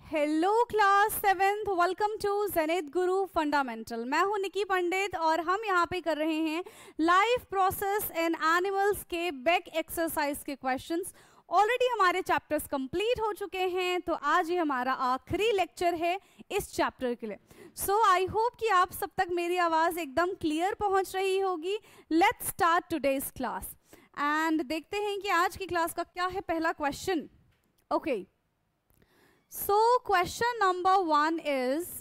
Hello class seventh, welcome to Zenith Guru Fundamental. मैं हूं निकी पंडित और हम यहाँ पे कर रहे हैं लाइफ प्रोसेस इन एनिमल्स के बैक एक्सरसाइज के क्वेश्चंस। ऑलरेडी हमारे चैप्टर्स कंप्लीट हो चुके हैं, तो आज ये हमारा आखिरी लेक्चर है इस चैप्टर के लिए। सो आई होप कि आप सब तक मेरी आवाज़ एकदम क्लियर पहुँच रही होगी। Let's start today's class and देखते हैं कि आज की क्लास का क्या है पहला question. Okay, so question number 1 is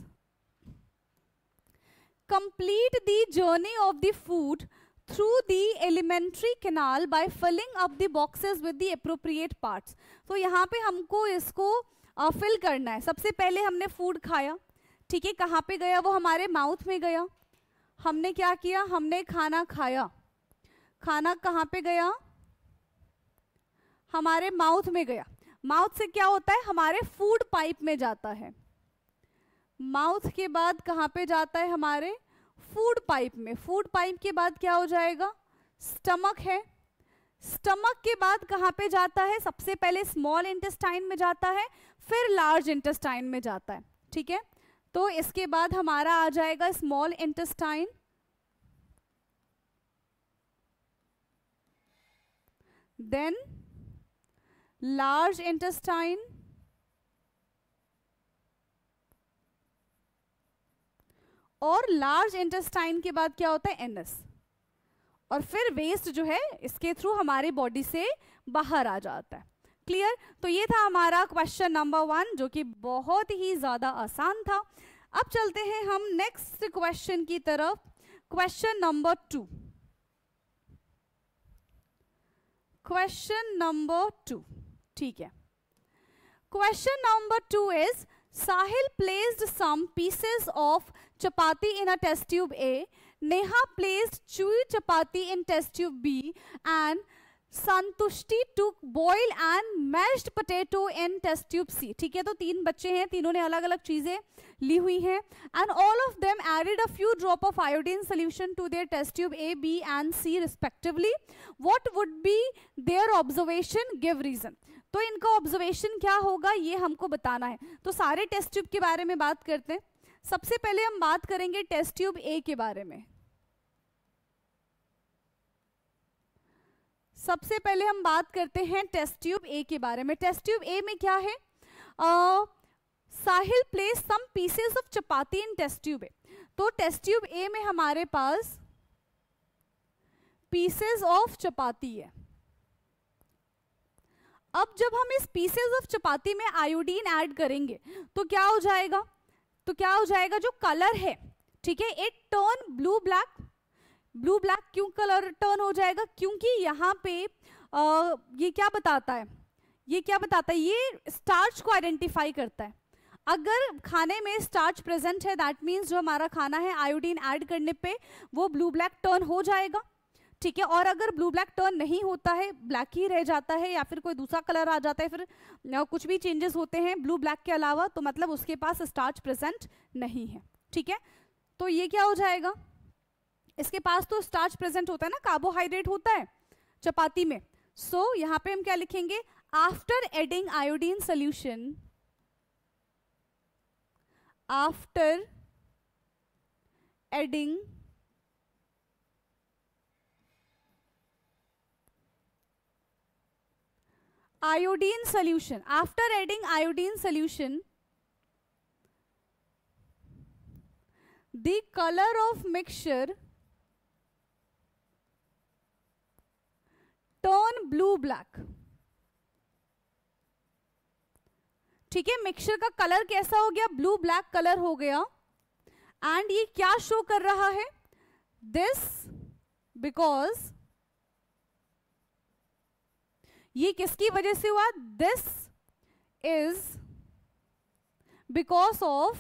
complete the journey of the food through the alimentary canal by filling up the boxes with the appropriate parts। तो यहाँ पे हमको इसको फिल करना है। सबसे पहले हमने फूड खाया, ठीक है, कहाँ पे गया? वो हमारे माउथ में गया। हमने क्या किया? हमने खाना खाया। खाना कहाँ पे गया? हमारे माउथ में गया। माउथ से क्या होता है? हमारे फूड पाइप में जाता है। माउथ के बाद कहाँ पे जाता है? हमारे फूड पाइप में। फूड पाइप के बाद क्या हो जाएगा? स्टमक है। स्टमक के बाद कहाँ पे जाता है? सबसे पहले स्मॉल इंटेस्टाइन में जाता है, फिर लार्ज इंटेस्टाइन में जाता है, ठीक है। तो इसके बाद हमारा आ जाएगा small intestine, then large intestine, और लार्ज इंटेस्टाइन के बाद क्या होता है? एनस। और फिर वेस्ट जो है इसके थ्रू हमारी बॉडी से बाहर आ जाता है। क्लियर? तो ये था हमारा क्वेश्चन नंबर 1, जो कि बहुत ही ज्यादा आसान था। अब चलते हैं हम नेक्स्ट क्वेश्चन की तरफ। Question number 2। क्वेश्चन नंबर 2, ठीक है। Question number 2 is Sahil placed some pieces of chapati in a test tube A. Neha placed chewy chapati in test tube B, and Santushti took boiled and mashed potato in test tube C. ठीक है, तो 3 बच्चे हैं, तीनों ने अलग अलग चीजें ली हुई हैं, and all of them added a few drop of iodine solution to their test tube A, B and C respectively. What would be their observation? Give reason. तो इनका ऑब्जर्वेशन क्या होगा ये हमको बताना है। तो सारे टेस्ट ट्यूब के बारे में बात करते हैं। सबसे पहले हम बात करेंगे टेस्ट ट्यूब ए के बारे में। सबसे पहले हम बात करते हैं टेस्ट ट्यूब ए के बारे में। टेस्ट ट्यूब ए में क्या है? Sahil place some pieces of chapati in test tube A. तो टेस्ट ट्यूब ए में हमारे पास पीसेस ऑफ चपाती है। अब जब हम इस पीसेस ऑफ चपाती में आयोडीन ऐड करेंगे तो क्या हो जाएगा? तो क्या हो जाएगा? जो कलर है, ठीक है, it turn blue black. Blue black क्यों कलर टर्न हो जाएगा? क्योंकि यहाँ पे ये क्या बताता है? ये क्या बताता है? ये स्टार्च को आइडेंटिफाई करता है। अगर खाने में स्टार्च प्रेजेंट है, दैट मीन्स जो हमारा खाना है आयोडीन ऐड करने पे वो ब्लू ब्लैक टर्न हो जाएगा, ठीक है। और अगर ब्लू ब्लैक टर्न नहीं होता है, ब्लैक ही रह जाता है या फिर कोई दूसरा कलर आ जाता है, फिर कुछ भी चेंजेस होते हैं ब्लू ब्लैक के अलावा, तो मतलब उसके पास स्टार्च प्रेजेंट नहीं है, ठीक है। तो ये क्या हो जाएगा? इसके पास तो स्टार्च प्रेजेंट होता है ना, कार्बोहाइड्रेट होता है चपाती में। सो यहां पे हम क्या लिखेंगे? After adding iodine solution, after adding iodine solution, after adding iodine solution, the color of mixture turn blue black। ठीक है, मिक्सचर का कलर कैसा हो गया? ब्लू ब्लैक कलर हो गया। एंड ये क्या शो कर रहा है? दिस बिकॉज, ये किसकी वजह से हुआ? This is because of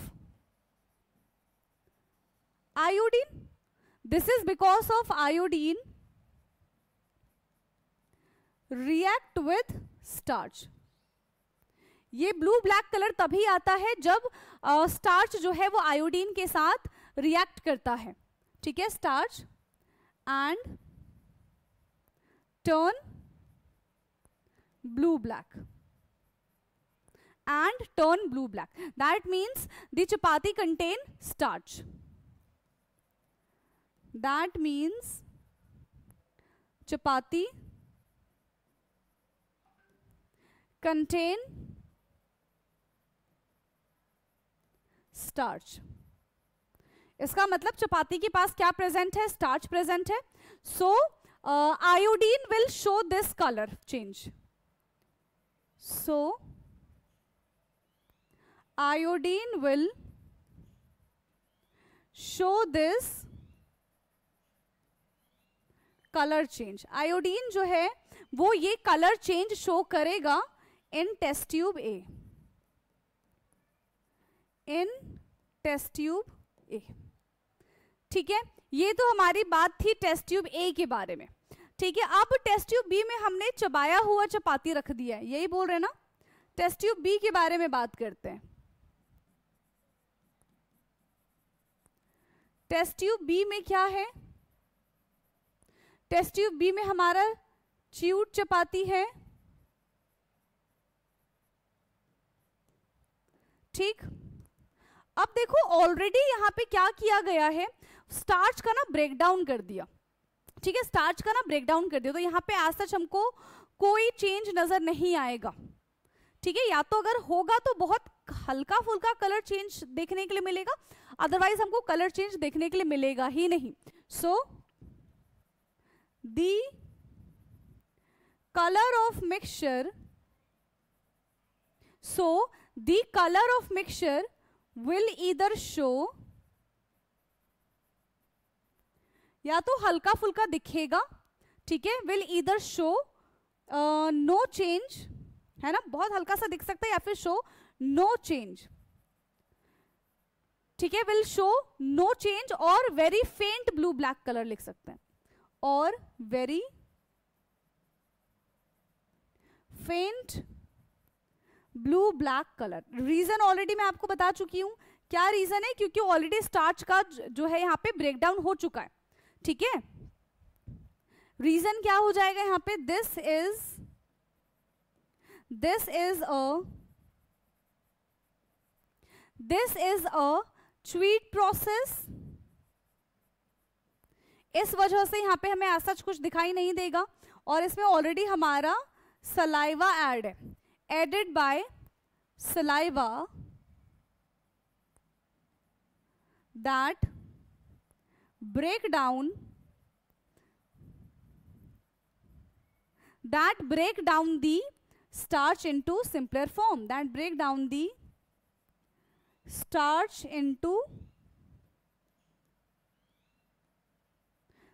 iodine. This is because of iodine react with starch. ये ब्लू ब्लैक कलर तभी आता है जब स्टार्च जो है वो आयोडीन के साथ रिएक्ट करता है, ठीक है। Starch and turn blue black. and turn blue black. That means the chapati contain starch. That means chapati contain starch. इसका मतलब चपाती के पास क्या प्रेजेंट है? स्टार्च प्रेजेंट है. So iodine will show this colour change. So iodine will show this colour change. Iodine जो है वो ये कलर चेंज शो करेगा in test tube A. In test tube A. ठीक है, ये तो हमारी बात थी टेस्ट ट्यूब ए के बारे में. ठीक है, अब टेस्ट ट्यूब बी में हमने चबाया हुआ चपाती रख दिया है, यही बोल रहे हैं ना. टेस्ट ट्यूब बी के बारे में बात करते हैं. टेस्ट ट्यूब बी में क्या है? टेस्ट ट्यूब बी में हमारा च्यूड चपाती है. ठीक, अब देखो ऑलरेडी यहां पे क्या किया गया है, स्टार्च का ना ब्रेक डाउन कर दिया. ठीक है, स्टार्च का ना ब्रेक डाउन कर दिया, तो यहाँ पे आज तक हमको कोई चेंज नजर नहीं आएगा. ठीक है, या तो अगर होगा तो बहुत हल्का फुल्का कलर चेंज देखने के लिए मिलेगा, अदरवाइज हमको कलर चेंज देखने के लिए मिलेगा ही नहीं. सो the colour of mixture, so the colour of mixture will either show, या तो हल्का फुल्का दिखेगा. ठीक है, will either show no change, है ना, बहुत हल्का सा दिख सकता है, या फिर show no change. ठीक है, will show no change और very faint blue black color लिख सकते हैं, और very faint blue black colour. Reason already मैं आपको बता चुकी हूं. क्या रीजन है? क्योंकि ऑलरेडी स्टार्च का जो है यहाँ पे ब्रेकडाउन हो चुका है. ठीक है, रीजन क्या हो जाएगा यहाँ पे? This is a tweet process. इस वजह से यहाँ पे हमें ऐसा कुछ दिखाई नहीं देगा, और इसमें ऑलरेडी हमारा सलाइवा ऐड है. Added by saliva that break down the starch into simpler form. That break down the starch into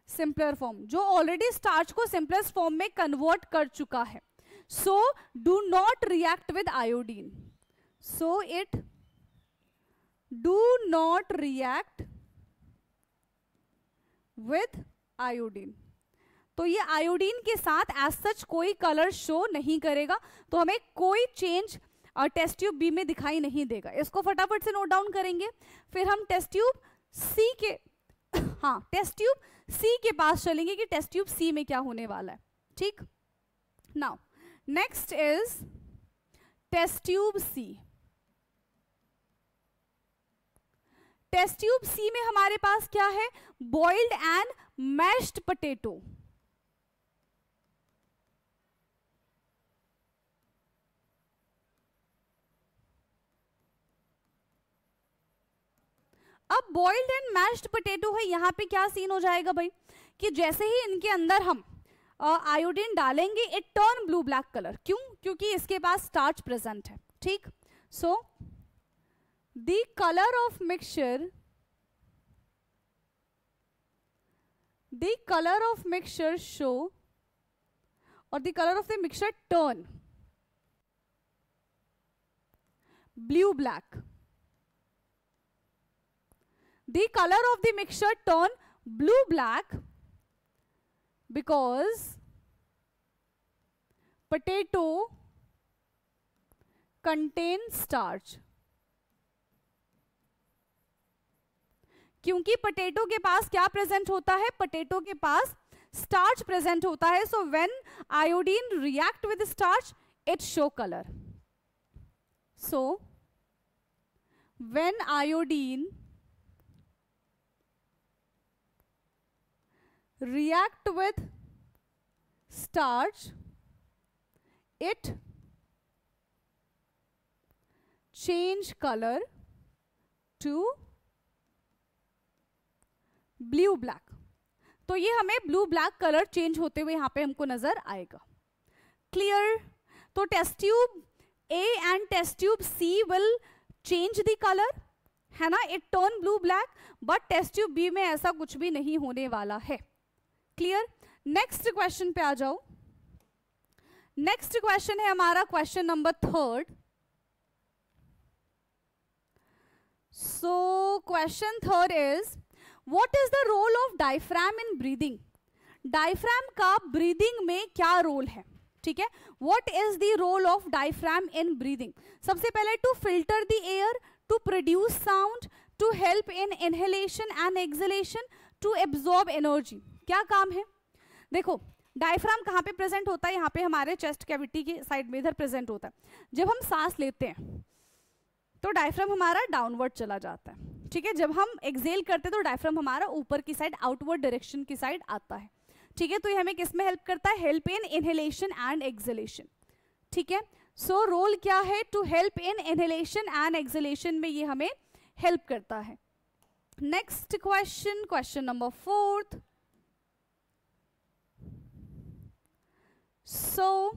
simpler form, जो ऑलरेडी स्टार्च को सिंपलेस्ट फॉर्म में कन्वर्ट कर चुका है. So do not react with iodine. So it do not react with iodine. तो ये iodine के साथ एज सच कोई कलर शो नहीं करेगा, तो हमें कोई चेंज टेस्ट ट्यूब बी में दिखाई नहीं देगा. इसको फटाफट से नोट डाउन करेंगे. फिर हम टेस्ट ट्यूब सी के टेस्ट ट्यूब सी के पास चलेंगे कि टेस्ट ट्यूब सी में क्या होने वाला है. ठीक, now next is test tube C. Test tube C में हमारे पास क्या है? boiled and mashed potato. अब boiled and mashed potato है, यहां पे क्या सीन हो जाएगा भाई कि जैसे ही इनके अंदर हम आयोडीन डालेंगे, it turn blue black colour. क्यों? क्योंकि इसके पास स्टार्च प्रेजेंट है. ठीक, so the colour of mixture, show, और the colour of the mixture turn blue black. The colour of the mixture turn blue black because potato contains starch. क्योंकि potato के पास क्या प्रेजेंट होता है? पोटैटो के पास स्टार्च प्रेजेंट होता है. So when iodine react with starch, it show colour. So when iodine react with starch, it change color to blue black. तो ये हमें ब्लू ब्लैक कलर चेंज होते हुए यहां पे हमको नजर आएगा. क्लियर? तो test tube A and test tube C will change the colour, है ना, it turn blue black, but test tube B में ऐसा कुछ भी नहीं होने वाला है. क्लियर? नेक्स्ट क्वेश्चन पे आ जाओ. नेक्स्ट क्वेश्चन है हमारा question number 3. So question 3 is what is the role of diaphragm in breathing. Diaphragm का ब्रीदिंग में क्या रोल है? ठीक है, what is the role of diaphragm in breathing? सबसे पहले to filter the air, to produce sound, to help in inhalation and exhalation, to absorb energy. क्या काम है? देखो, डायफ्राम कहाँ पे प्रेजेंट होता है? यहाँ पे हमारे चेस्ट कैविटी की साइड में इधर प्रेजेंट होता है. जब हम सांस लेते हैं तो डायफ्राम हमारा डाउनवर्ड चला जाता है. ठीक है, जब हम एक्सहेल करते हैं तो डायफ्राम हमारा ऊपर की साइड, आउटवर्ड डायरेक्शन की साइड आता है. ठीक है, तो ये हमें किस में हेल्प करता है? Help in inhalation and exhalation. ठीक है, सो रोल क्या है? To help in inhalation and exhalation में ये हमें हेल्प करता है. Next question, question number 4. So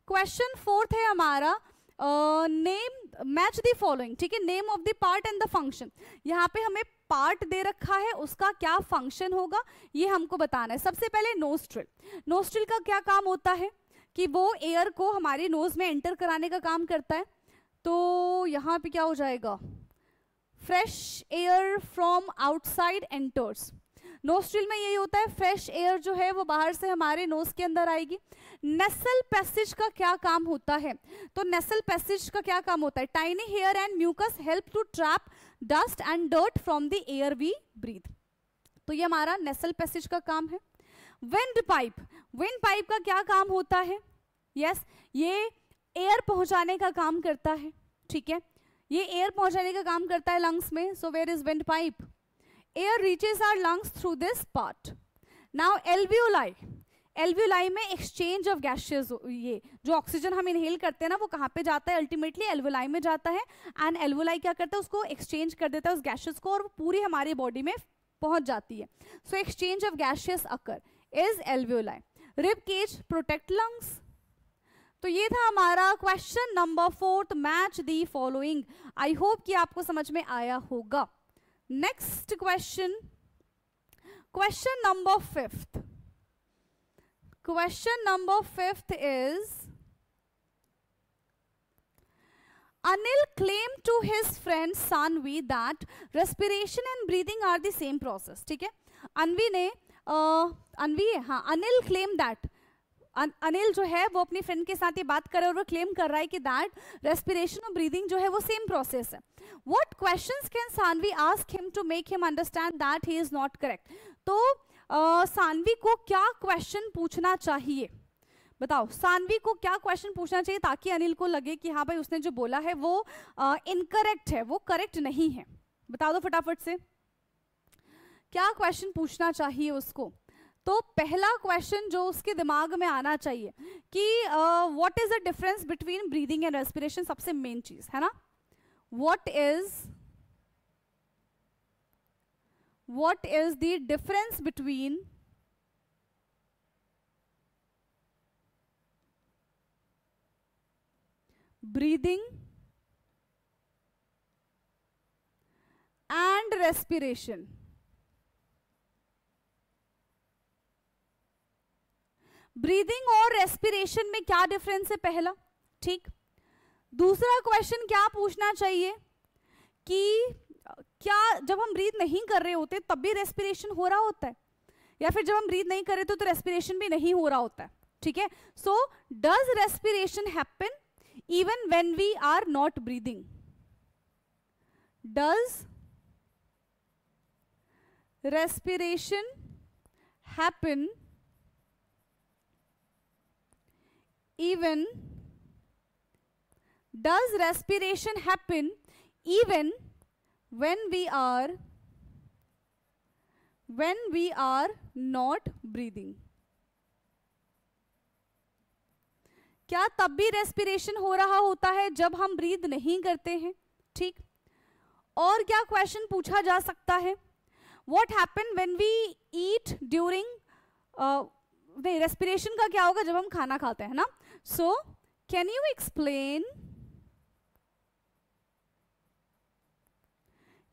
question 4 है हमारा नेम मैच द फॉलोइंग. ठीक है, name of the part and the function. यहाँ पे हमें पार्ट दे रखा है, उसका क्या फंक्शन होगा ये हमको बताना है. सबसे पहले नोस्ट्रिल. नोस्ट्रिल का क्या काम होता है? कि वो एयर को हमारे नोज में एंटर कराने का काम करता है. तो यहाँ पे क्या हो जाएगा? Fresh air from outside enters. Nostril में यही होता है, फ्रेश एयर जो है वो बाहर से हमारे नोज के अंदर आएगी. नेसल पैसेज का क्या काम होता है? तो नेसल पैसेज का क्या काम होता है? Tiny hair and mucus help to trap dust and dirt from the air we breathe. तो ये हमारा नेसल पैसेज का काम है. Wind pipe. विंड पाइप का क्या काम होता है? यस, ये एयर पहुंचाने का काम करता है. ठीक है, ये एयर पहुंचाने का काम करता है लंग्स में. So where is wind pipe? Air reaches our lungs through this part. Now alveoli. Alveoli में एक्सचेंज ऑफ गैसेस, ये जो ऑक्सीजन हम इनहेल करते हैं ना, वो कहाँ पे जाता है? अल्टीमेटली एल्वियोलाई में जाता है. एंड एल्वियोलाई क्या करता है? उसको एक्सचेंज कर देता है उस गैसेस को, और वो पूरी हमारी बॉडी में पहुंच जाती है. So exchange of gases occur is alveoli. Rib cage protect lungs. तो ये था हमारा question number 4, match the following. I hope कि आपको समझ में आया होगा. Next question, question number 5. Question number 5 is Anil claimed to his friend Sanvi that respiration and breathing are the same process. ठीक है, अनिल claimed that. अनिल जो है वो अपनी फ्रेंड के साथ ये बात कर रहा है और वो क्लेम कर रहा है कि दैट रेस्पिरेशन और ब्रीदिंग जो है वो सेम प्रोसेस है. What questions can Sanvi ask him to make him understand that he is not correct. तो सानवी को क्या क्वेश्चन पूछना चाहिए? बताओ, सानवी को क्या क्वेश्चन पूछना चाहिए ताकि अनिल को लगे कि हाँ भाई उसने जो बोला है वो इनकरेक्ट है, वो करेक्ट नहीं है? बता दो फटाफट से, क्या क्वेश्चन पूछना चाहिए उसको? तो पहला क्वेश्चन जो उसके दिमाग में आना चाहिए कि what is the difference between breathing and respiration. सबसे मेन चीज है ना, what is the difference between breathing and respiration. Breathing और रेस्पिरेशन में क्या डिफरेंस है? पहला, ठीक. दूसरा क्वेश्चन क्या पूछना चाहिए कि क्या जब हम ब्रीथ नहीं कर रहे होते तब भी रेस्पिरेशन हो रहा होता है, या फिर जब हम ब्रीथ नहीं कर रहे तो रेस्पिरेशन भी नहीं हो रहा होता है? ठीक है, so does respiration happen even when we are not breathing? Does respiration happen even does respiration happen even when we are not breathing? क्या तब भी रेस्पिरेशन हो रहा होता है जब हम ब्रीद नहीं करते हैं? ठीक, और क्या क्वेश्चन पूछा जा सकता है? What happen when we eat during, नहीं, रेस्पिरेशन का क्या होगा जब हम खाना खाते हैं ना. सो कैन यू एक्सप्लेन,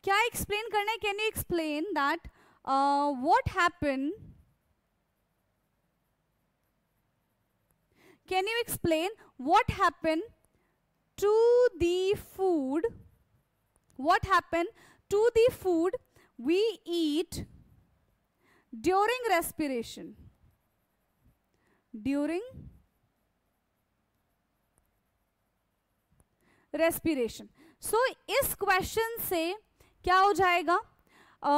क्या एक्सप्लेन करना है? Can you explain that what happen, can you explain what happen to the food, what happen to the food we eat during respiration, during respiration. सो इस क्वेश्चन से क्या हो जाएगा?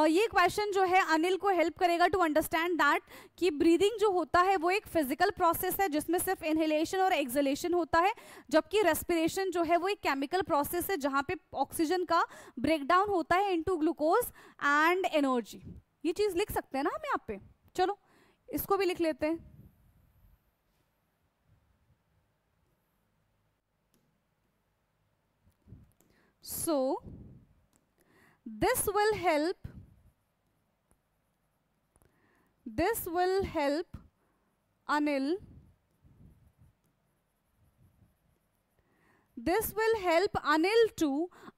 ये क्वेश्चन जो है अनिल को हेल्प करेगा टू अंडरस्टैंड दैट कि ब्रीदिंग जो होता है वो एक फिजिकल प्रोसेस है जिसमें सिर्फ इनहेलेशन और एक्सहेलेशन होता है, जबकि रेस्पिरेशन जो है वो एक केमिकल प्रोसेस है जहां पे ऑक्सीजन का ब्रेकडाउन होता है इनटू ग्लूकोज एंड एनर्जी. ये चीज लिख सकते हैं ना हम यहाँ पे? चलो इसको भी लिख लेते हैं. So this will help Anil, this will help Anil to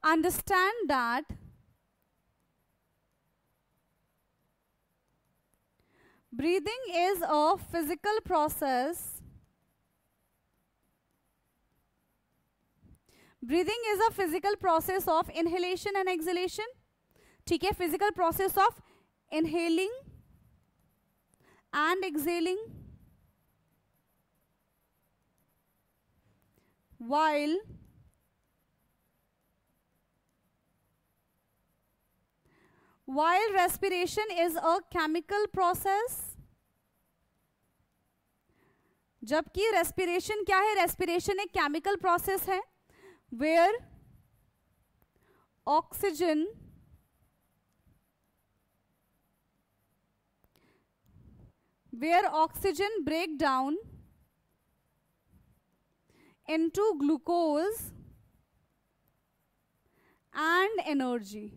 understand that breathing is a physical process. Breathing is a physical process of inhalation and exhalation. ठीक है, physical process of inhaling and exhaling while respiration is a chemical process. जबकि respiration क्या है? respiration एक chemical process है where oxygen break down into glucose and energy,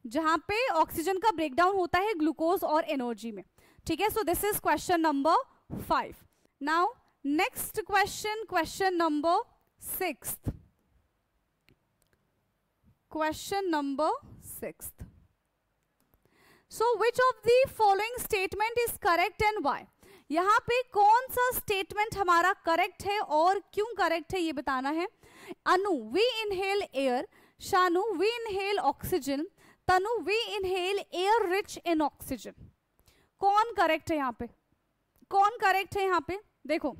जहां पे oxygen का ब्रेकडाउन होता है ग्लूकोज और एनर्जी में. ठीक है, so this is question number 5. Now next question, question number 6. Question number 6. So which of the following statement is correct and why? यहाँ पे कौन सा स्टेटमेंट हमारा करेक्ट है और क्यों करेक्ट है ये बताना है. Anu, we inhale air. Shanu, we inhale oxygen. Tanu, we inhale air rich in oxygen. कौन करेक्ट है यहाँ पे? कौन करेक्ट है यहाँ पे? देखो,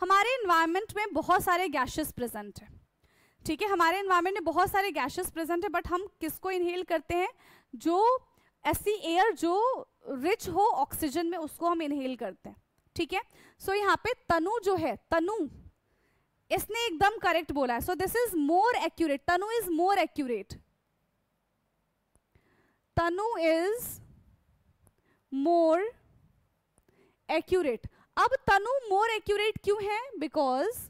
हमारे एनवायरनमेंट में बहुत सारे गैसेस प्रेजेंट है. ठीक है, हमारे एनवायरनमेंट में बहुत सारे गैसेस प्रेजेंट है, बट हम किसको इनहेल करते हैं? जो ऐसी एयर जो रिच हो ऑक्सीजन में, उसको हम इनहेल करते हैं. ठीक है, सो यहाँ पे तनु जो है, तनु इसने एकदम करेक्ट बोला है. So this is more accurate. Tanu is more accurate. Tanu is more accurate. अब तनु मोर एक्यूरेट क्यों है? बिकॉज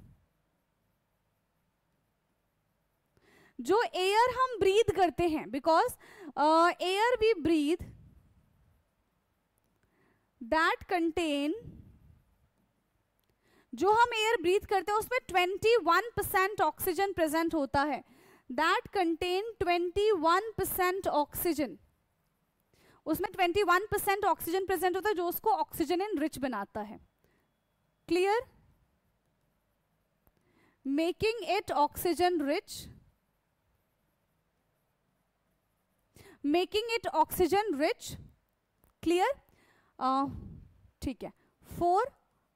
जो एयर हम ब्रीथ करते हैं, because air we breathe that contain, जो हम एयर ब्रीथ करते हैं उसमें 21% ऑक्सीजन प्रेजेंट होता है. That contain 21% oxygen. उसमें 21% ऑक्सीजन प्रेजेंट होता है जो उसको ऑक्सीजन इन रिच बनाता है. Clear? Making it oxygen rich, making it oxygen rich. Clear? ठीक है, फॉर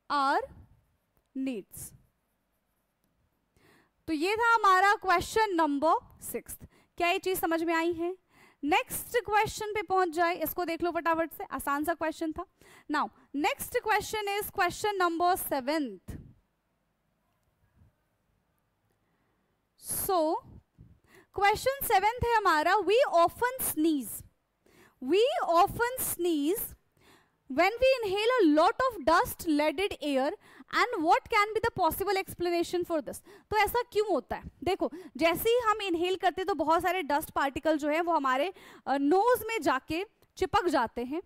आवर नीड्स. तो ये था हमारा क्वेश्चन नंबर 6. क्या ये चीज समझ में आई है? नेक्स्ट क्वेश्चन पे पहुंच जाए. इसको देख लो फटाफट से, आसान सा क्वेश्चन था. Now next question is question number 7. So question 7 है हमारा, we often sneeze when we inhale a lot of dust leaded air and what can be the possible explanation for this। तो ऐसा क्यों होता है? देखो, जैसे ही हम इनहेल करते हैं तो बहुत सारे डस्ट पार्टिकल जो है वो हमारे नोज में जाके चिपक जाते हैं,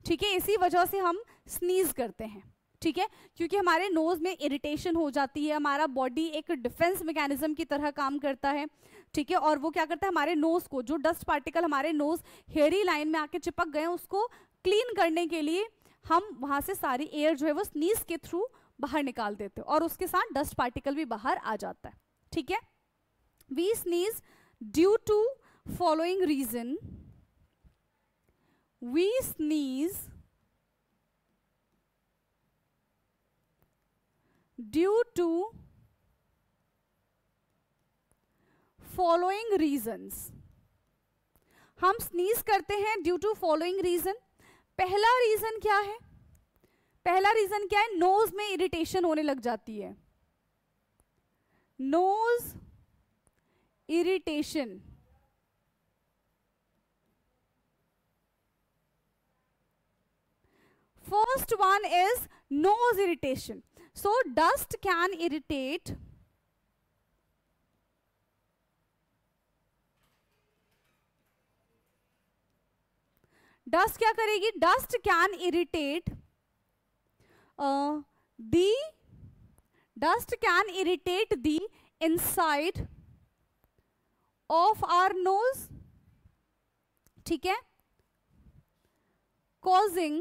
ठीक है, इसी वजह से हम स्नीज करते हैं, ठीक है, क्योंकि हमारे नोज में इरिटेशन हो जाती है, हमारा बॉडी एक डिफेंस मैकेनिज्म की तरह काम करता है, ठीक है, और वो क्या करता है, हमारे नोज को, जो डस्ट पार्टिकल हमारे नोज हेयरी लाइन में आके चिपक गए उसको क्लीन करने के लिए हम वहां से सारी एयर जो है वो स्नीज के थ्रू बाहर निकाल देते हैं और उसके साथ डस्ट पार्टिकल भी बाहर आ जाता है, ठीक है। We sneeze due to following reason, we sneeze due to following reasons. हम स्नीज करते हैं ड्यू टू फॉलोइंग रीजन। पहला रीजन क्या है? पहला रीजन क्या है? नोज में इरिटेशन होने लग जाती है, nose irritation. First one is nose irritation. So dust can irritate dust क्या करेगी? Dust can irritate dust can irritate the inside of our nose, ठीक है, causing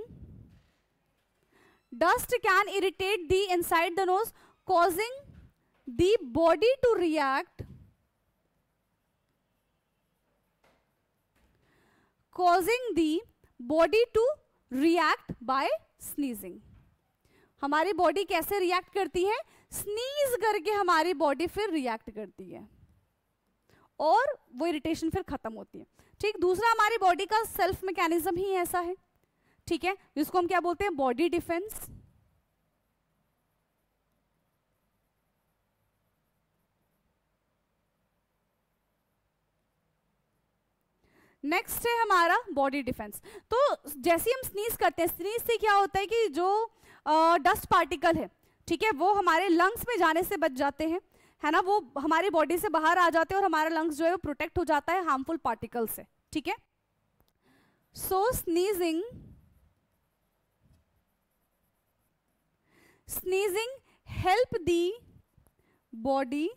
dust can irritate the inside the nose, causing the body to react, causing the body to react by sneezing। हमारी body कैसे react करती है? Sneeze करके हमारी body फिर react करती है और वो इरिटेशन फिर खत्म होती है, ठीक। दूसरा, हमारी बॉडी का सेल्फ मैकेनिज्म ही ऐसा है, ठीक है, जिसको हम क्या बोलते हैं? Body defence. नेक्स्ट है हमारा बॉडी डिफेंस। तो जैसे हम स्नीज करते हैं, स्नीज से क्या होता है कि जो डस्ट पार्टिकल है, ठीक है, वो हमारे लंग्स में जाने से बच जाते हैं, है ना, वो हमारी बॉडी से बाहर आ जाते हैं और हमारा लंग्स जो है वो प्रोटेक्ट हो जाता है हार्मफुल पार्टिकल से, ठीक है। So sneezing help the body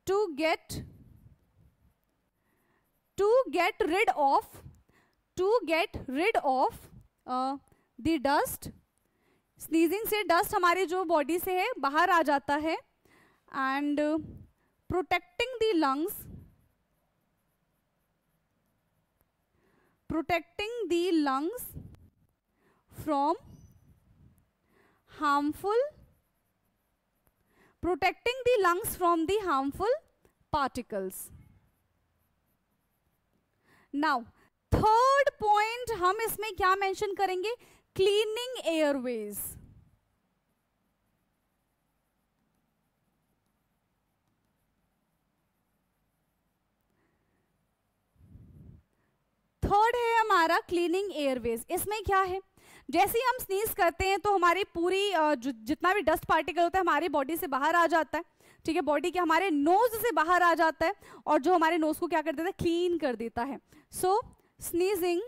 to get rid of the dust। Sneezing से डस्ट हमारी जो बॉडी से है बाहर आ जाता है and protecting the lungs from harmful particles. Now third point हम इसमें क्या मेंशन करेंगे? Cleaning Airways. थर्ड है हमारा क्लीनिंग एयरवेज। इसमें क्या है? जैसे ही हम स्नीज करते हैं तो हमारी पूरी जितना भी डस्ट पार्टिकल होता है हमारी बॉडी से बाहर आ जाता है, ठीक है, बॉडी के हमारे नोज से बाहर आ जाता है और जो हमारे नोज को क्या कर देता है? क्लीन कर देता है। So sneezing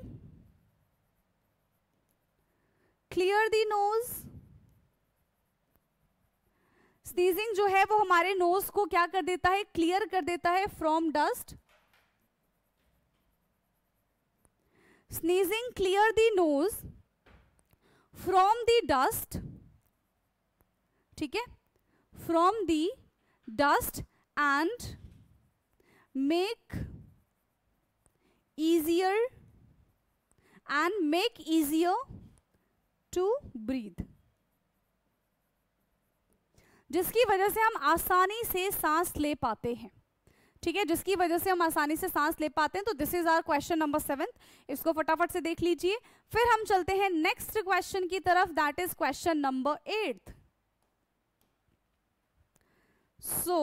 clear the nose. Sneezing जो है वो हमारे नोज को क्या कर देता है? क्लियर कर देता है from dust. Sneezing clear the knows from the dust, ठीक है, from the dust and make easier to breathe, जिसकी वजह से हम आसानी से सांस ले पाते हैं, ठीक है, जिसकी वजह से हम आसानी से सांस ले पाते हैं। तो this is our question number 7। इसको फटाफट से देख लीजिए। फिर हम चलते हैं नेक्स्ट क्वेश्चन की तरफ, that is question number 8। So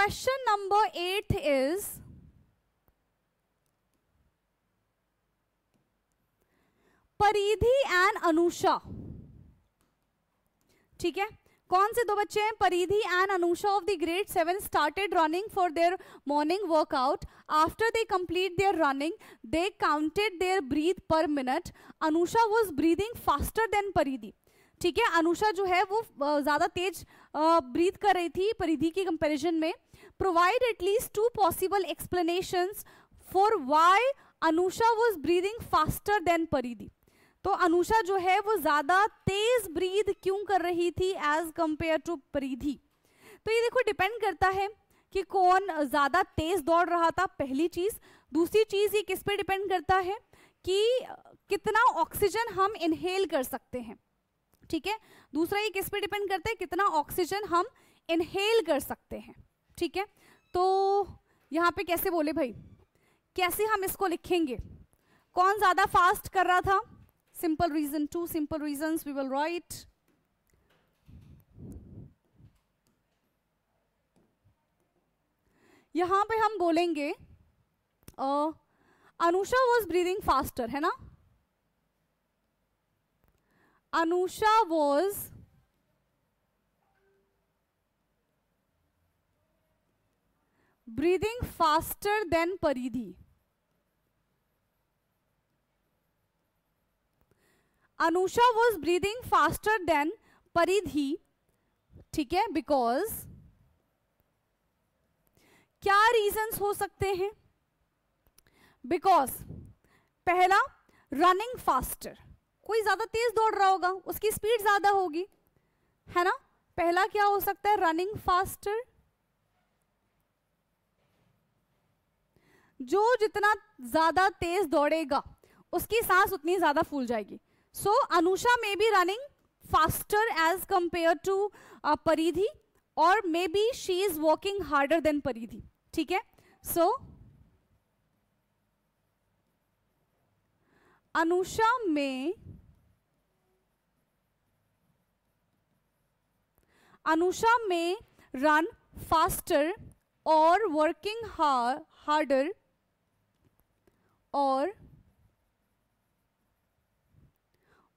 question number 8 is Paridhi and Anusha, ठीक है, कौन से दो बच्चे हैं? Paridhi and Anusha of the grade 7 started running for their morning workout. After they complete their running they counted their breath per minute. Anusha was breathing faster than Paridhi. ठीक है, अनुषा जो है वो ज्यादा तेज ब्रीथ कर रही थी परिधि की कंपैरिजन में. Provide at least 2 possible explanations for why Anusha was breathing faster than परिधि. तो अनुषा जो है वो ज्यादा तेज ब्रीथ क्यों कर रही थी एज कंपेयर टू परिधि? तो ये देखो डिपेंड करता है कि कौन ज्यादा तेज दौड़ रहा था, पहली चीज. दूसरी चीज ये किस पे डिपेंड करता है कि कितना ऑक्सीजन हम इनहेल कर सकते हैं. ठीक है, दूसरा ये किस पे डिपेंड करता है, कितना ऑक्सीजन हम इनहेल कर सकते हैं. ठीक है, तो यहाँ पे कैसे बोले भाई, कैसे हम इसको लिखेंगे? कौन ज्यादा फास्ट कर रहा था? Simple reason, 2 simple reasons we will write. यहां पे हम बोलेंगे अनुषा was breathing faster, है ना? Anusha was breathing faster than परिधि. Anusha was breathing faster than Paridhi. ठीक है, बिकॉज क्या रीजंस हो सकते हैं? बिकॉज पहला रनिंग फास्टर, कोई ज्यादा तेज दौड़ रहा होगा, उसकी स्पीड ज्यादा होगी, है ना? पहला क्या हो सकता है? Running faster. जो जितना ज्यादा तेज दौड़ेगा उसकी सांस उतनी ज्यादा फूल जाएगी. So Anusha may be running faster as compared to Paridhi, or maybe she is working harder than Paridhi. ठीक है, so Anusha may run faster or working harder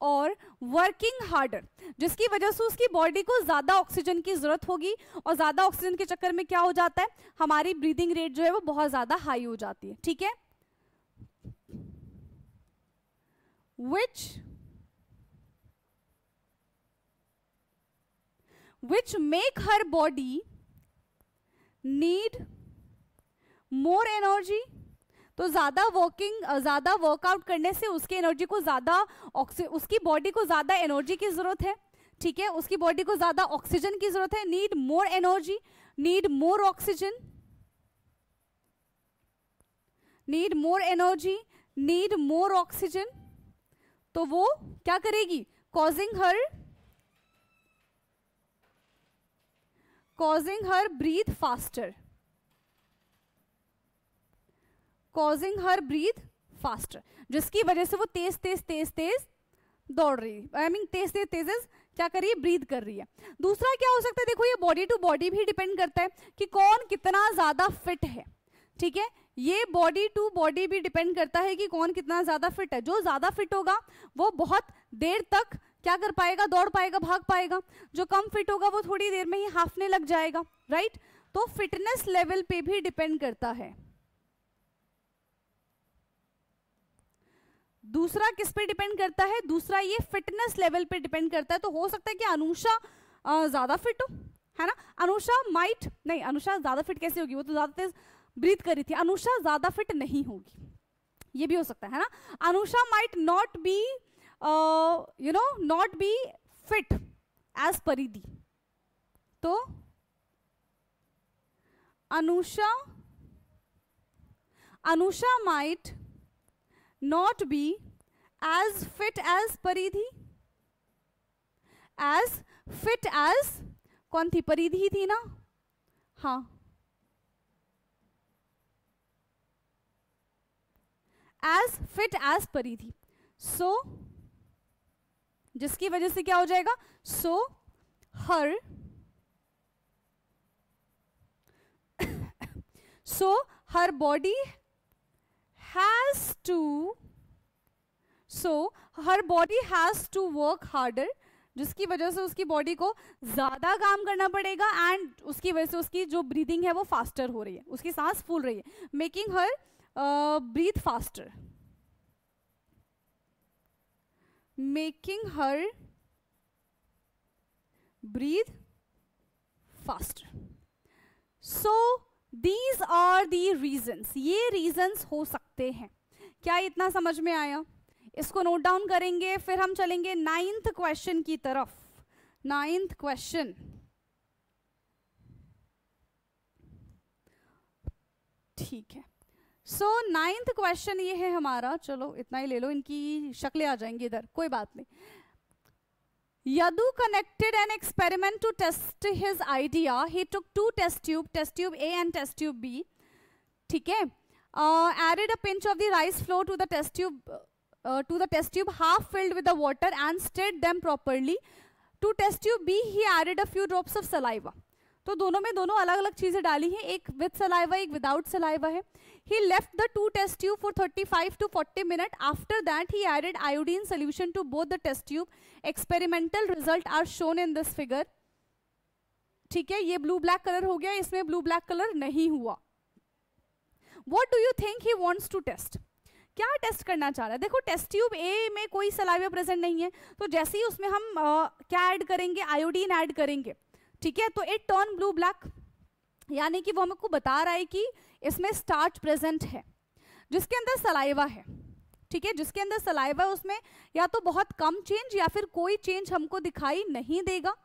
और वर्किंग हार्डर, जिसकी वजह से उसकी बॉडी को ज्यादा ऑक्सीजन की जरूरत होगी, और ज्यादा ऑक्सीजन के चक्कर में क्या हो जाता है, हमारी ब्रीदिंग रेट जो है वो बहुत ज्यादा हाई हो जाती है. ठीक है, which make her body need more energy. तो ज्यादा वर्कआउट करने से उसकी एनर्जी को ज्यादा उसकी बॉडी को ज्यादा एनर्जी की जरूरत है. ठीक है, उसकी बॉडी को ज्यादा ऑक्सीजन की जरूरत है. Need more energy, need more oxygen, need more energy, need more oxygen. तो वो क्या करेगी? कॉजिंग हर ब्रीथ फास्टर, कॉजिंग हर ब्रीथ फास्टर, जिसकी वजह से वो तेज दौड़ रही है. आई मीन तेज क्या कर रही है? ब्रीथ कर रही है. दूसरा क्या हो सकता है? देखो ये बॉडी टू बॉडी भी डिपेंड करता है कि कौन कितना ज्यादा फिट है. ठीक है, ये बॉडी टू बॉडी भी डिपेंड करता है कि कौन कितना ज्यादा फिट है. जो ज्यादा फिट होगा वो बहुत देर तक क्या कर पाएगा? दौड़ पाएगा, भाग पाएगा. जो कम फिट होगा वो थोड़ी देर में ही हाफने लग जाएगा. राइट, तो फिटनेस लेवल पे भी डिपेंड करता है. दूसरा किस पे डिपेंड करता है? दूसरा ये फिटनेस लेवल पे डिपेंड करता है. तो हो सकता है कि अनुषा ज्यादा फिट हो, है ना? अनुषा माइट नहीं, अनुषा ज्यादा फिट कैसे होगी? वो तो ज्यादा तेज ब्रीथ कर रही थी. अनुषा ज्यादा फिट नहीं होगी, ये भी हो सकता है ना? Anusha might not be not be fit as Paridhi. तो Anusha might not be as fit as परिधि. as fit as कौन थी? परिधि थी ना? हाँ, as fit as परिधि. so जिसकी वजह से क्या हो जाएगा? so her So her body has to work harder, जिसकी वजह से उसकी बॉडी को ज्यादा काम करना पड़ेगा, एंड उसकी वजह से उसकी जो ब्रीदिंग है वो फास्टर हो रही है, उसकी सांस फूल रही है, making her breath faster, making her breath faster. So these are the reasons, ये रीजन्स हो सकते हैं. क्या इतना समझ में आया? इसको नोट डाउन करेंगे, फिर हम चलेंगे 9th क्वेश्चन की तरफ. 9th क्वेश्चन, ठीक है. सो 9th क्वेश्चन ये है हमारा, चलो इतना ही ले लो, इनकी शक्लें आ जाएंगी इधर, कोई बात नहीं. Yadu connected an experiment to test his idea. He took two test tube A and test tube B. ठीक है. Added a pinch of the rice flour to the test tube, half filled with the water, and stirred them properly. To test tube B, he added a few drops of saliva. तो दोनों में दोनों अलग अलग चीजें डाली हैं, एक विद सलाइवा एक विदाउट सलाइवा है. He left the two test tube for 35 to 40 minutes. After that, he added iodine solution to both the test tube. Experimental result are shown in this figure. ठीक है, ये blue black colour हो गया, इसमें blue black colour नहीं हुआ. What do you think he wants to test? क्या test करना चाह रहा है? देखो टेस्ट ट्यूब ए में कोई सलाइवा प्रेजेंट नहीं है, तो जैसे ही उसमें हम क्या ऐड करेंगे, आयोडीन ऐड करेंगे. ठीक है, तो इट टर्न ब्लू ब्लैक, यानी कि वो हमको बता रहा है कि इसमें स्टार्च प्रेजेंट है जिसके अंदर सलाइवा है. ठीक है, जिसके अंदर सलाइवा है उसमें या तो बहुत कम चेंज या फिर कोई चेंज हमको दिखाई नहीं देगा.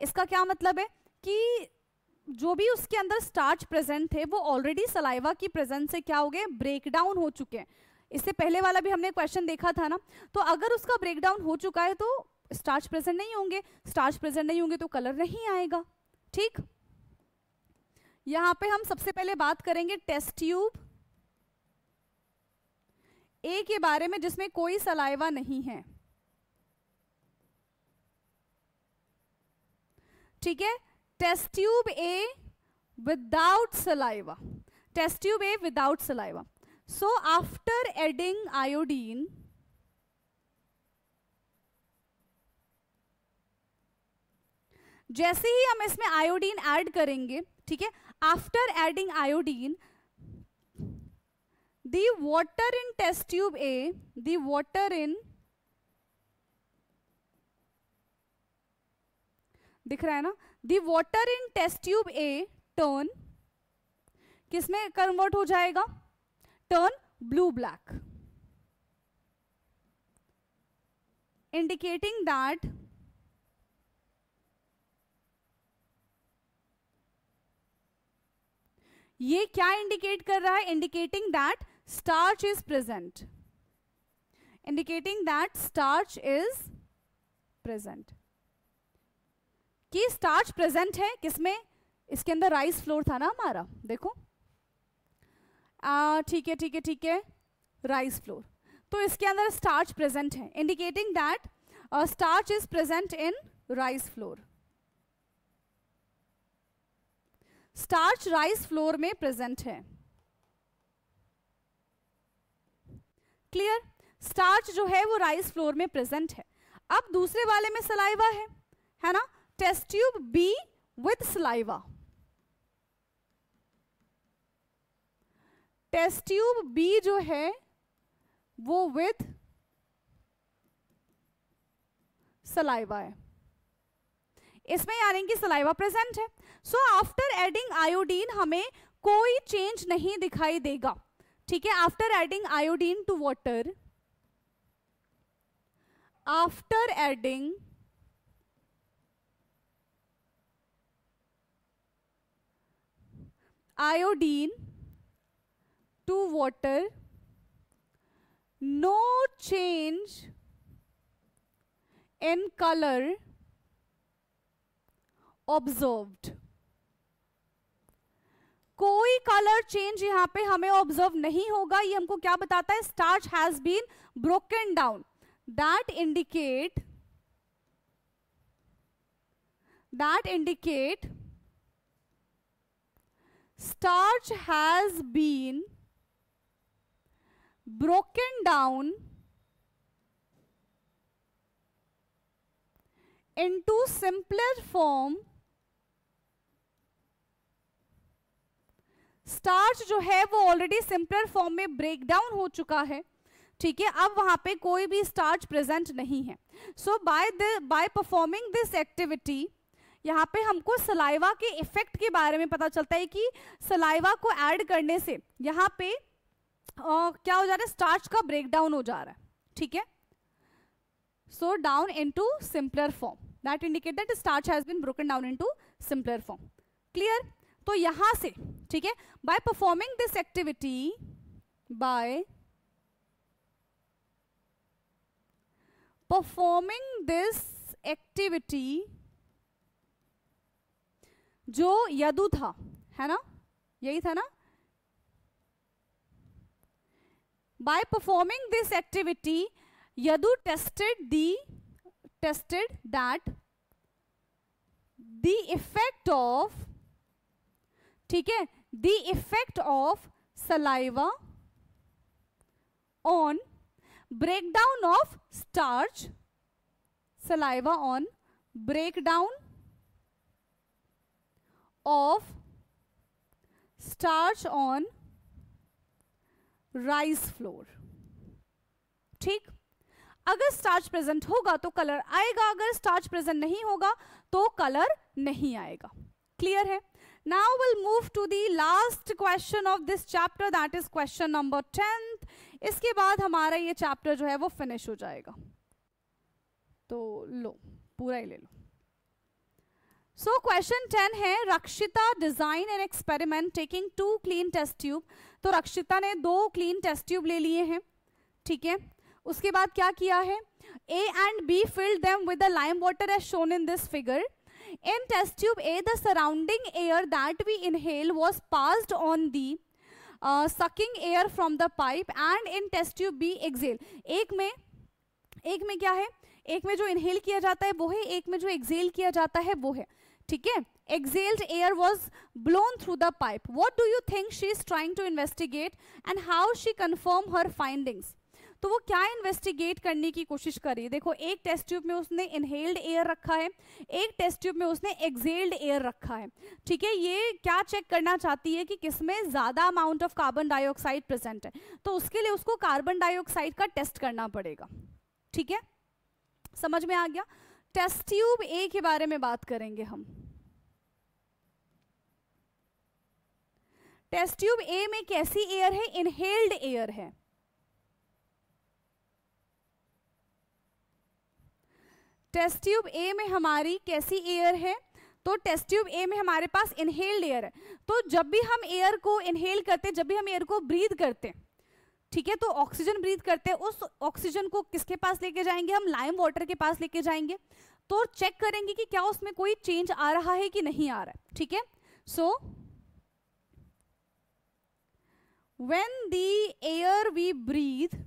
इसका क्या मतलब है कि जो भी उसके अंदर स्टार्च प्रेजेंट थे वो ऑलरेडी सलाइवा की प्रेजेंस से क्या हो गए, ब्रेक डाउन हो चुके हैं. इससे पहले वाला भी हमने क्वेश्चन देखा था ना, तो अगर उसका ब्रेक डाउन हो चुका है तो स्टार्च प्रेजेंट नहीं होंगे, स्टार्च प्रेजेंट नहीं होंगे तो कलर नहीं आएगा. ठीक, यहां पे हम सबसे पहले बात करेंगे टेस्ट ट्यूब ए के बारे में जिसमें कोई सलाइवा नहीं है. ठीक है, test tube A without saliva, test tube A without saliva. So after adding iodine, जैसे ही हम इसमें आयोडीन ऐड करेंगे, ठीक है, after adding iodine, the water in test tube A, the water in, दिख रहा है ना, the water in test tube A turn किसमें कन्वर्ट हो जाएगा, turn blue black, indicating that ये क्या इंडिकेट कर रहा है, indicating that starch is present, indicating that starch is present, कि स्टार्च प्रेजेंट है किसमें, इसके अंदर राइस फ्लोर था ना हमारा, देखो ठीक है ठीक है ठीक है, राइस फ्लोर, तो इसके अंदर स्टार्च प्रेजेंट है, indicating that starch is present in rice flour. Starch rice flour में प्रेजेंट है. क्लियर, स्टार्च जो है वो राइस फ्लोर में प्रेजेंट है. अब दूसरे वाले में सलाइवा है ना, test tube B with saliva, test tube B जो है वो विथ सलाइवा है, इसमें यानी कि सलाइवा प्रेजेंट है. सो आफ्टर एडिंग आयोडीन हमें कोई चेंज नहीं दिखाई देगा. ठीक है, after adding iodine to water, after adding iodine to water, no change in colour observed. कोई कलर चेंज यहां पे हमें ऑब्जर्व नहीं होगा. ये हमको क्या बताता है, starch has been broken down, that indicate starch has been broken down into simpler form, starch जो है वो ऑलरेडी सिंपलर फॉर्म में ब्रेक डाउन हो चुका है, ठीक है, अब वहां पे कोई भी स्टार्च प्रेजेंट नहीं है. सो बाय परफॉर्मिंग दिस एक्टिविटी, यहाँ पे हमको सलाइवा के इफेक्ट के बारे में पता चलता है कि सलाइवा को ऐड करने से यहाँ पे क्या हो जा रहा है, स्टार्च का ब्रेक डाउन हो जा रहा है, ठीक है. So down into simpler form, that indicate that starch has been broken down into simpler form. Clear. तो यहां से, ठीक है, by performing this activity, by performing this activity, जो यदु था, है ना, यही था ना, by performing this activity Yadu tested that the effect of, ठीक है, the effect of saliva on breakdown of starch, saliva on breakdown of starch on rice flour. ठीक, अगर स्टार्च प्रेजेंट होगा तो कलर आएगा, अगर स्टार्च प्रेजेंट नहीं होगा तो कलर नहीं आएगा. क्लियर है. Now we'll move to the last question of this chapter, that is question number 10th. इसके बाद हमारा ये चैप्टर जो है वो फिनिश हो जाएगा. तो लो, पूरा ही ले लो. सो क्वेश्चन 10 है, Rakshita design an experiment taking 2 clean test tube. तो रक्षिता ने 2 क्लीन टेस्ट ट्यूब ले लिए हैं, ठीक है. उसके बाद क्या किया है, A and B filled them with the lime water as shown in this figure. In test tube A, the surrounding air that we inhale was passed on the sucking air from the pipe, and in test tube B exhale. एक में क्या है, एक में जो inhale किया जाता है वो है, एक में जो एक्सेल किया जाता है वो है, ठीक है. Exhaled air was blown through the pipe. What do you think she is trying to investigate and how she confirm her findings? तो वो क्या इन्वेस्टिगेट करने की कोशिश कर रही है. देखो, एक टेस्ट ट्यूब में उसने इनहेल्ड एयर रखा है, एक टेस्ट ट्यूब में उसने एक्सेल्ड एयर रखा है, ठीक है. ये क्या चेक करना चाहती है कि किसमें ज्यादा amount of carbon dioxide present है. तो उसके लिए उसको कार्बन डाइऑक्साइड का टेस्ट करना पड़ेगा, ठीक है. समझ में आ गया. टेस्ट ट्यूब ए के बारे में बात करेंगे हम. टेस्ट ट्यूब ए में कैसी एयर है, इनहेल्ड एयर है. टेस्ट ट्यूब ए में हमारी कैसी एयर है, तो टेस्ट ट्यूब ए में हमारे पास इनहेल्ड एयर है. तो जब भी हम एयर को इनहेल करते, जब भी हम एयर को ब्रीथ करते, ठीक है, तो ऑक्सीजन ब्रीथ करते हैं, उस ऑक्सीजन को किसके पास लेके जाएंगे, हम लाइम वाटर के पास लेके जाएंगे. तो चेक करेंगे कि क्या उसमें कोई चेंज आ रहा है कि नहीं आ रहा है, ठीक है. So when the air we breathe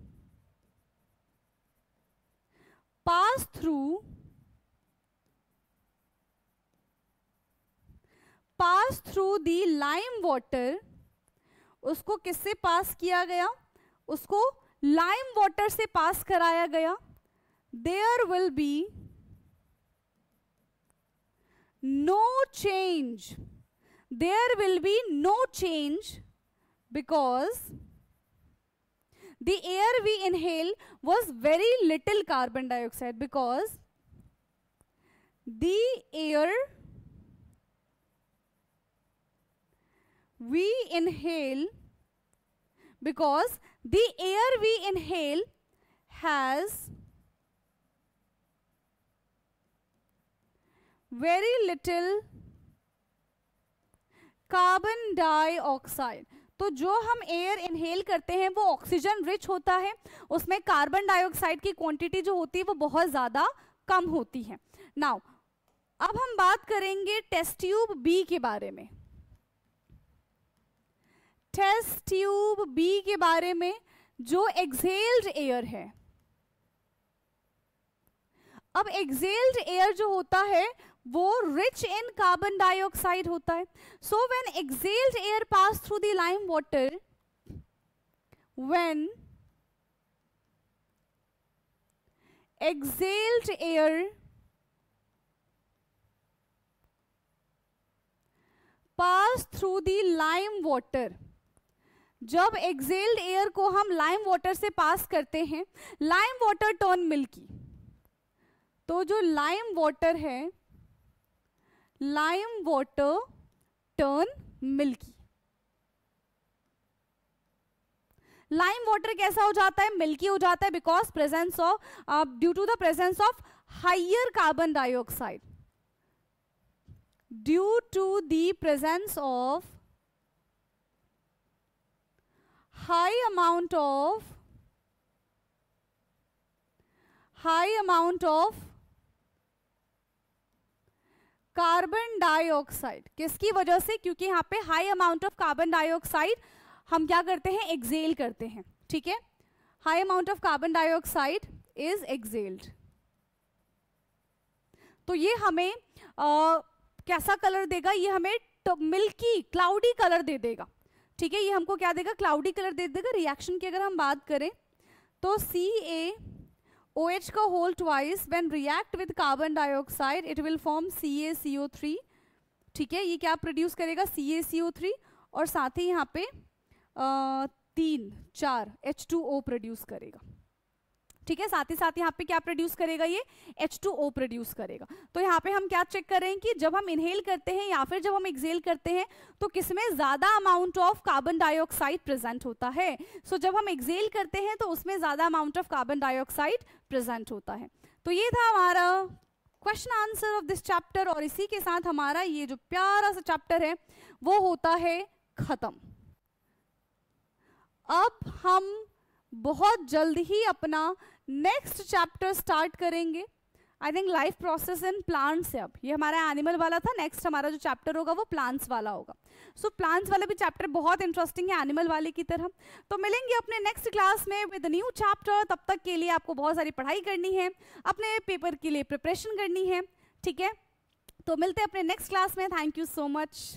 pass through the lime water, उसको किससे पास किया गया, उसको लाइम वाटर से पास कराया गया. there will be no change, there will be no change because the air we inhale was very little carbon dioxide, because the air we inhale, because the air we inhale has very little carbon dioxide. तो जो हम air inhale करते हैं वो oxygen rich होता है, उसमें carbon dioxide की क्वांटिटी जो होती है वो बहुत ज्यादा कम होती है. नाउ अब हम बात करेंगे टेस्ट ट्यूब बी के बारे में. टेस्ट ट्यूब बी के बारे में जो एक्सेल्ड एयर है. अब एक्सेल्ड एयर जो होता है वो रिच इन कार्बन डाइऑक्साइड होता है. So when excelled air pass through the lime water, when exhaled air pass through the lime water, जब एक्सेल्ड एयर को हम लाइम वाटर से पास करते हैं, लाइम वाटर टर्न मिल्की. तो जो लाइम वाटर है, lime water turn milky. Lime water कैसा हो जाता है? मिल्की हो जाता है because presence of due to the presence of higher carbon dioxide, due to the presence of high amount of carbon dioxide. किसकी वजह से? क्योंकि यहाँ पे high amount of carbon dioxide हम क्या करते हैं? एक्सेल करते हैं. ठीक है, high amount of carbon dioxide is exhaled. तो ये हमें कैसा कलर देगा? ये हमें मिल्की क्लाउडी कलर दे देगा. ठीक है, ये हमको क्या देगा? क्लाउडी कलर दे देगा. रिएक्शन की अगर हम बात करें तो CaOH का whole twice when react with carbon dioxide it will form CaCO3. ठीक है, ये क्या प्रोड्यूस करेगा? CaCO3 और साथ ही यहाँ पे 3-4 H2O प्रोड्यूस करेगा. ठीक है, साथ ही साथ यहाँ पे क्या प्रोड्यूस करेगा? ये H2O प्रोड्यूस करेगा. तो यहाँ पे हम क्या चेक कर रहे हैं कि जब हम इनहेल करते हैं या फिर जब हम एक्सेल करते हैं तो किसमें ज्यादा amount of carbon dioxide present होता है. सो जब हम एक्सेल करते हैं तो उसमें ज्यादा amount of carbon dioxide present होता है. तो ये था हमारा question answer of this chapter, और इसी के साथ हमारा ये जो प्यारा सा चैप्टर है वो होता है खत्म. अब हम बहुत जल्द ही अपना नेक्स्ट चैप्टर स्टार्ट करेंगे. I think life process in plants है. अब ये हमारा एनिमल वाला था, नेक्स्ट हमारा जो चैप्टर होगा वो प्लांट्स वाला होगा. सो प्लांट्स वाला भी चैप्टर बहुत इंटरेस्टिंग है एनिमल वाले की तरह. तो मिलेंगे अपने नेक्स्ट क्लास में विद न्यू चैप्टर. तब तक के लिए आपको बहुत सारी पढ़ाई करनी है, अपने पेपर के लिए प्रिपरेशन करनी है. ठीक है, तो मिलते हैं अपने नेक्स्ट क्लास में. Thank you so much.